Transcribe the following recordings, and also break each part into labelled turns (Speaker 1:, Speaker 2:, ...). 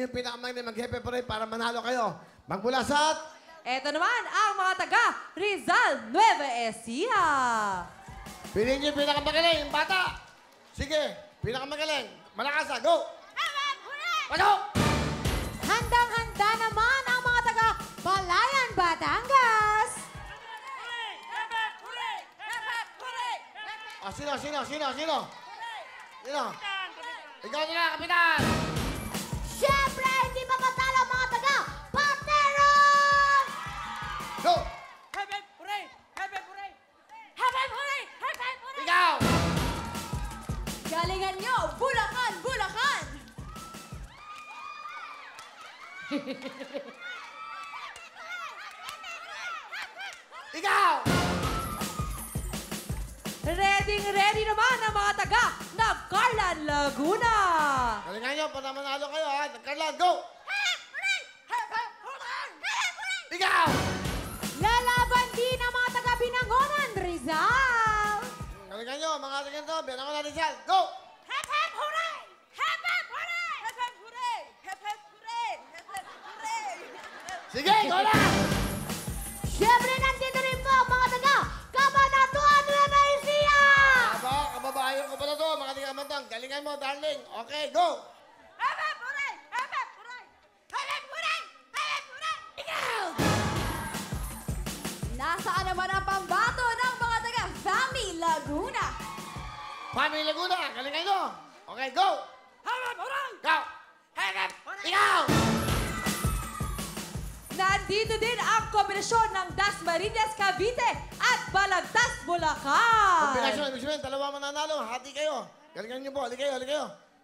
Speaker 1: Yung pinakamaganda mag-happy parade para manalo kayo. Magmula sa...
Speaker 2: Ito naman ang mga taga Rizal Nueva Ecija.
Speaker 1: Piliin niyo yung pinakamagaling, yung bata. Sige, pinakamagaling. Malakas na, go! Pasok!
Speaker 3: Handang-handa naman ang mga taga Balayan, Batangas.
Speaker 1: Ah, sino? Sino? Ikaw nila, kapitan!
Speaker 3: Siyempre, hindi mapatalo mga taga Pateron!
Speaker 1: Go! Ikaw!
Speaker 2: Galingan nyo, Bulacan, Bulacan!
Speaker 1: Ikaw!
Speaker 2: Ready naman ang mga taga Nagcarlan, Laguna.
Speaker 1: Galingan nyo, para manalo kayo, ha? Nagkarlan, go! Ikaw!
Speaker 3: Lalaban din ang mga taga Binangonan, Rizal.
Speaker 1: Galingan nyo, mga tingin to, bilang ko natin siya, go! Sige, go na!
Speaker 3: Siyempre, nandito rin po ang mga taga Cabanatuan, Nueva Ecija.
Speaker 1: Kababayan ko pala to, mga tingin galingan mo, darling. Okay, go!
Speaker 2: Nasaan naman ang pambato ng mga taga Fami, Laguna?
Speaker 1: Family Laguna, galingan nyo! Okay, go! Go! Ikaw!
Speaker 2: Nandito din ang kombinasyon ng Dasmariñas, Cavite at Balagtas, Bulacan.
Speaker 1: Kombinasyon, ibig sabihin, dalawa mananalo, hati kayo. Galingan nyo po, hali kayo.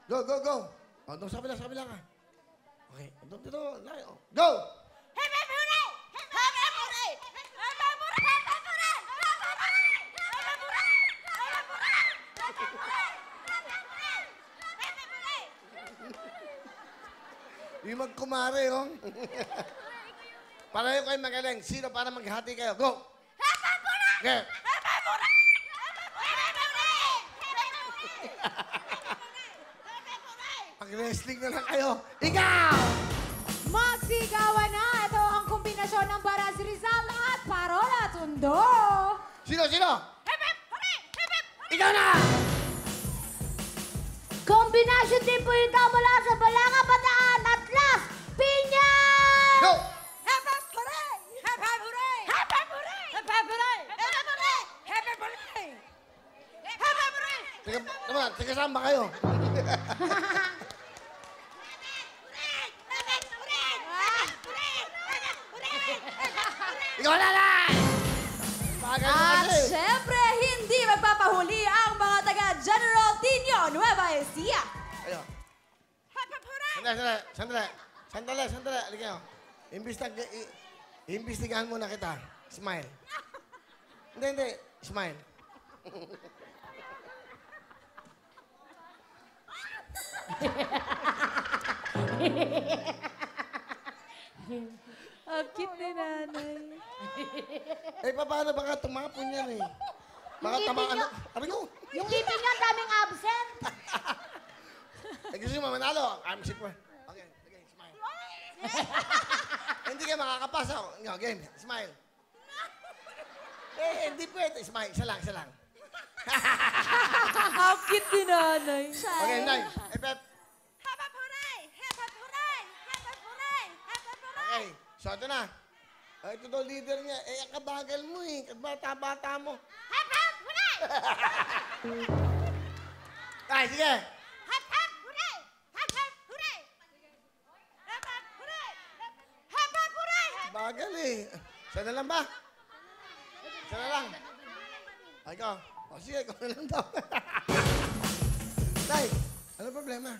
Speaker 1: Go, go, go. O, doon sa kabila ka. Okay, doon dito, layo. Go! Yung magkumare, oh. Pareho kayo magaling. Sino para maghati kayo? Go! Okay. Mag-wrestling na lang kayo. Ikaw!
Speaker 3: Magsigawan na. Ito ang kombinasyon ng Baras Rizal at Parola Tondo.
Speaker 1: Sino? Ikaw na!
Speaker 3: Kombinasyon din po ito mula sa Balanga, Bataan, Atlas, Piñas!
Speaker 1: Go! Teka, saan ba kayo? Ikaw na lang!
Speaker 2: At syempre, hindi magpapahuli ang mga taga General Tino, Nueva Ecija.
Speaker 1: Ayo. Sandali. Halika nyo. Imbestigahan muna kita. Smile. Hindi. Smile.
Speaker 2: Ang cute ni nanay.
Speaker 1: Paano baka tumapon yan eh? Baka tamaan. Ano ko?
Speaker 3: Yung ngipin niya, daming absent.
Speaker 1: Gusto nyo manalo? I'm super. Okay, smile. Hindi ka makakapasa. Game, smile. Hindi pwede. Smile, isa lang.
Speaker 2: Ang cute ni nanay.
Speaker 1: Okay, Nay. Pep. Okay, so ito na. Ito daw leader niya. Ang kabagal mo eh. Bata-bata mo. Ay, sige. Bagal eh. Sana lang ba? Sana lang. Ay, ikaw. O sige, ikaw na lang daw. Nay, ano problema?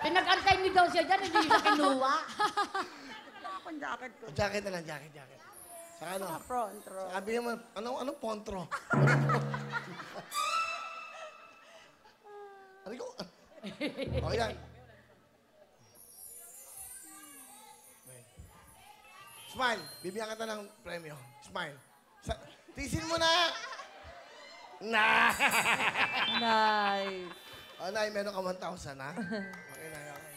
Speaker 3: Pinag-antay niyo daw siya dyan, hindi siya kinuha.
Speaker 1: Jacket na lang, jacket. Saka ano?
Speaker 3: Frontro.
Speaker 1: Sabi mo, anong pontro? Ano ko? O, yan. Smile. Bibigyan kita ng premyo. Smile. Tisin mo na.
Speaker 2: Nice.
Speaker 1: Nay, meron ka 1,000, ha? Okay na, okay.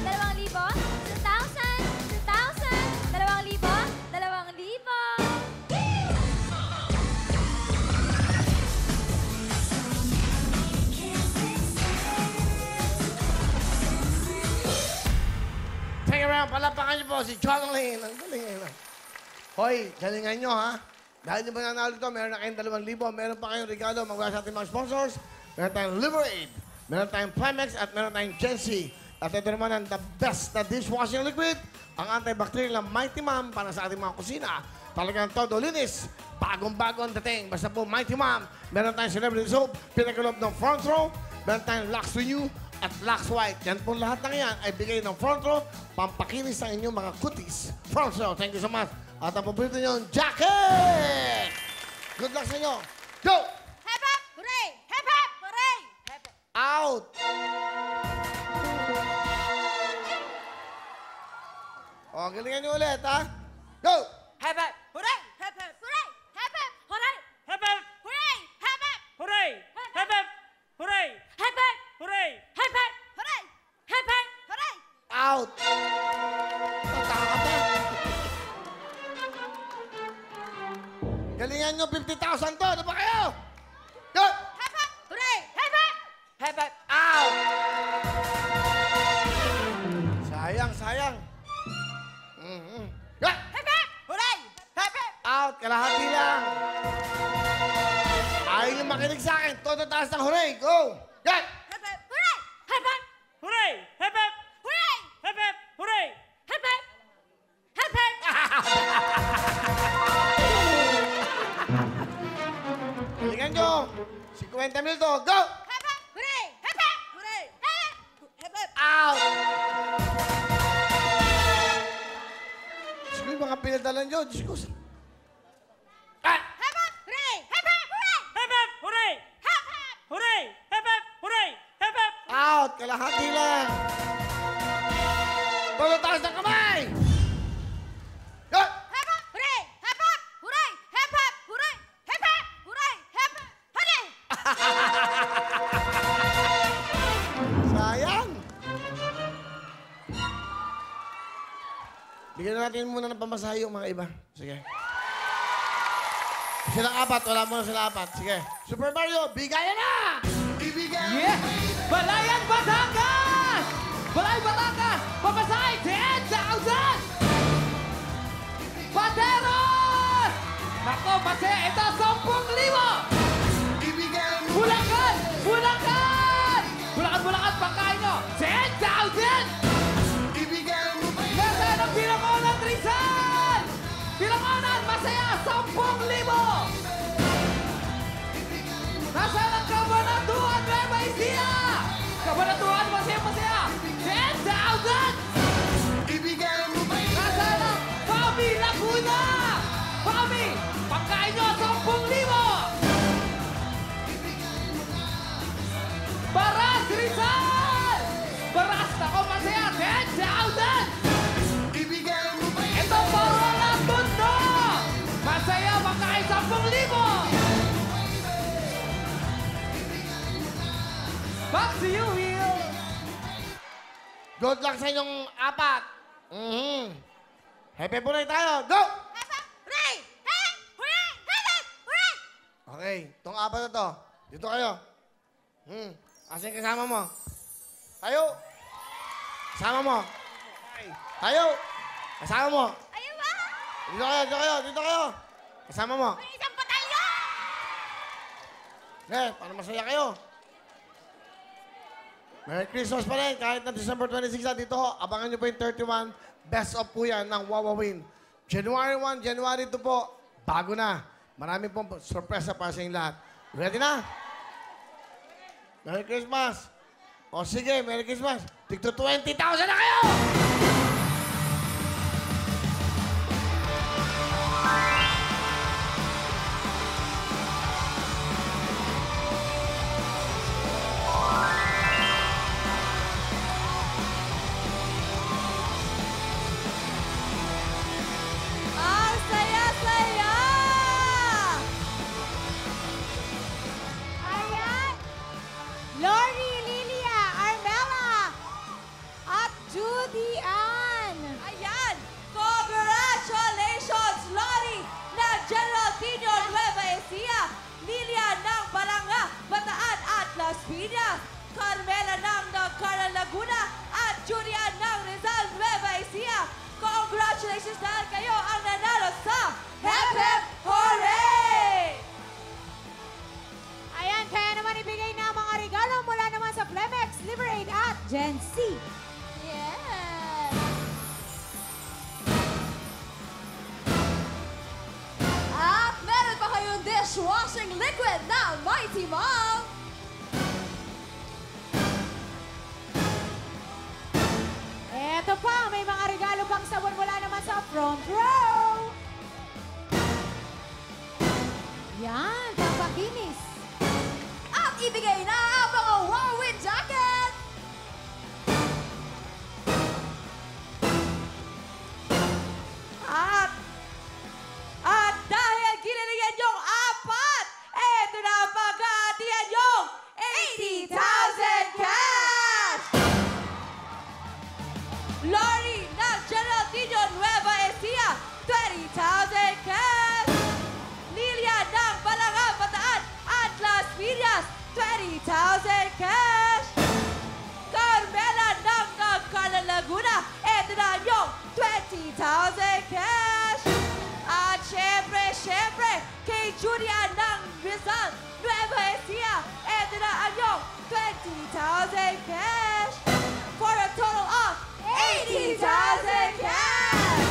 Speaker 1: Take around, palapakan niyo po si Jonalyn. Ang galing ngayon. Hoy, galingan niyo ha. Dahil di ba nanalo ito, meron na kayong 2,000. Meron pa kayong regalo magmula sa ating mga sponsors. Meron tayong Liberade, meron tayong Primex, at meron tayong Gensi. At ito naman ang the best na dishwashing liquid, ang antibacterial na Mighty Mom para sa ating mga kusina. Talagang todo linis, bagong-bago ang dating. Basta po Mighty Mom. Meron tayong celebrity soap, pinagalob ng front row. Meron tayong Lux Renew at Lux White. Yan po lahat ng yan ay bigay ng front row, pampakinis ng inyong mga kutis. Front row, thank you so much. At ang paborito nyo, jacket! Good luck sa inyo. Go!
Speaker 2: Hep, hep! Hooray! Hep, hep! Hooray! Hep, hep!
Speaker 1: Out! O, galingan nyo ulit, ha? Go!
Speaker 2: Hep, hep! Hooray! Hep, hep! Hooray! Hep, hep! Hooray!
Speaker 4: Hep, hep!
Speaker 2: Hooray! Hep, hep!
Speaker 4: Hooray! Hep, hep! Hooray!
Speaker 2: Hep, hep!
Speaker 4: Hooray!
Speaker 2: Hep, hep! Hooray! Hep, hep! Hooray!
Speaker 1: Out! Tataka ka pa. Galingan nyo, 50,000 to. Ano ba kayo? Go!
Speaker 2: Hep, hep! Hooray! Hep, hep!
Speaker 1: Hep, hep. Out! Sayang, sayang. Go!
Speaker 2: Hep, hep! Hooray! Hep, hep!
Speaker 1: Out! Kalahati lang. Ayaw nyo makinig sa akin. Todo taas ng hooray. Go! Go!
Speaker 2: Hep, hep! Hooray! Hep, hep!
Speaker 4: Hooray! Hep, hep!
Speaker 2: Hooray!
Speaker 4: Hep, hep! Hooray!
Speaker 2: Hep, hep! Hep, hep!
Speaker 1: Galingan nyo. 50,000 to. Go!
Speaker 2: Hep, hep! Hooray! Hep, hep! Hooray! Hep, hep! Hep, hep!
Speaker 1: Out! Diyos ko, yung mga pinadalan nyo. Diyos ko. Ah!
Speaker 2: Hep, hep! Hooray! Hep, hep! Hooray!
Speaker 4: Hep, hep! Hooray!
Speaker 2: Hep, hep!
Speaker 4: Hooray! Hep, hep! Hooray! Hep, hep!
Speaker 1: Out! Kalahati lang. Todo taas ng kamay. Go!
Speaker 2: Hep, hep! Hooray! Hep, hep! Hooray! Hep, hep! Hooray! Hep, hep! Hooray! Hep, hep! Hooray!
Speaker 1: Sayang. Bigyan natin muna ng pamasahe yung mga iba. Sige. Silang apat. Wala muna sila apat. Sige. Super Mario, bigayan na!
Speaker 5: Yeah! Balayan Batangas! Balayan Batangas! Papasay! 10,000! Pateros! Nako, Mase, ito 10,000! Bulacan! Bulacan! Bulacan, pagkain nyo! 10,000! Nasaan ang Bilangonan, Rizal? Bilangonan, masaya! 10,000! Nasaan ang Kabanatuan, Nueva Ecija? Kabanatuan, masaya! 10,000! Nasaan ang Pami, Laguna? Pami, pagkain nyo, 10,000! Baras, Rizal! Baras, nako, masaya! 10,000! Ito, Parola, Tondo! Masaya, pagkain 10,000! Back to you, Will!
Speaker 1: Good luck sa inyong apat. Happy Buray tayo. Go!
Speaker 2: Hep, hep! Hooray! Hep! Hooray! Hep, hep! Hooray!
Speaker 1: Okay, itong apat na to. Dito kayo. Asan kasama mo? Tayo. Kasama mo. Tayo. Kasama mo.
Speaker 2: Ayun ba?
Speaker 1: Dito kayo. Kasama mo.
Speaker 2: May isang batalyon!
Speaker 1: Para masaya kayo. Merry Christmas pa rin. Kahit na December 26 na dito, abangan nyo po yung 31 best of po yan ng Wawawin. January 1, January 2 po, bago na. Marami pong sorpresa para sa inyong lahat. Ready na? Merry Christmas. O sige, Merry Christmas. Tigto 20,000 na kayo!
Speaker 3: Sexy.
Speaker 2: Yes! At meron pa kayong dishwashing liquid na Mighty Mom!
Speaker 3: Eto pa, may mga regalo pang sabon mula naman sa front row. Yan, pampakinis.
Speaker 2: At ibigay na ang mga Warwin jacket! At dahil kiniligyan yung apat, eto na ang paghahatian yung 80,000 cash! Lori ng General Tino Nueva Ecija, 20,000 cash! Lilia ng Balangang Bataan at Las Piñas, 20,000 cash! Carmela ng Nagkalan Laguna, eto na yung 20,000 cash! At syempre, kay Julia ng Rizal Nueva Ecija, eto na ang yung 20,000 cash! For a total of 80,000 cash!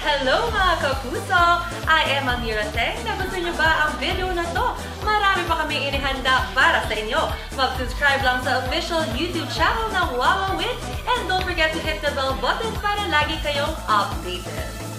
Speaker 6: Hello mga kapuso! I am Amira Teng. Nagustuhan niyo ba ang video na to? Marami pa kami inihanda para sa inyo. Mag-subscribe lang sa official YouTube channel ng Wawa Win and don't forget to hit the bell button para lagi kayong updated.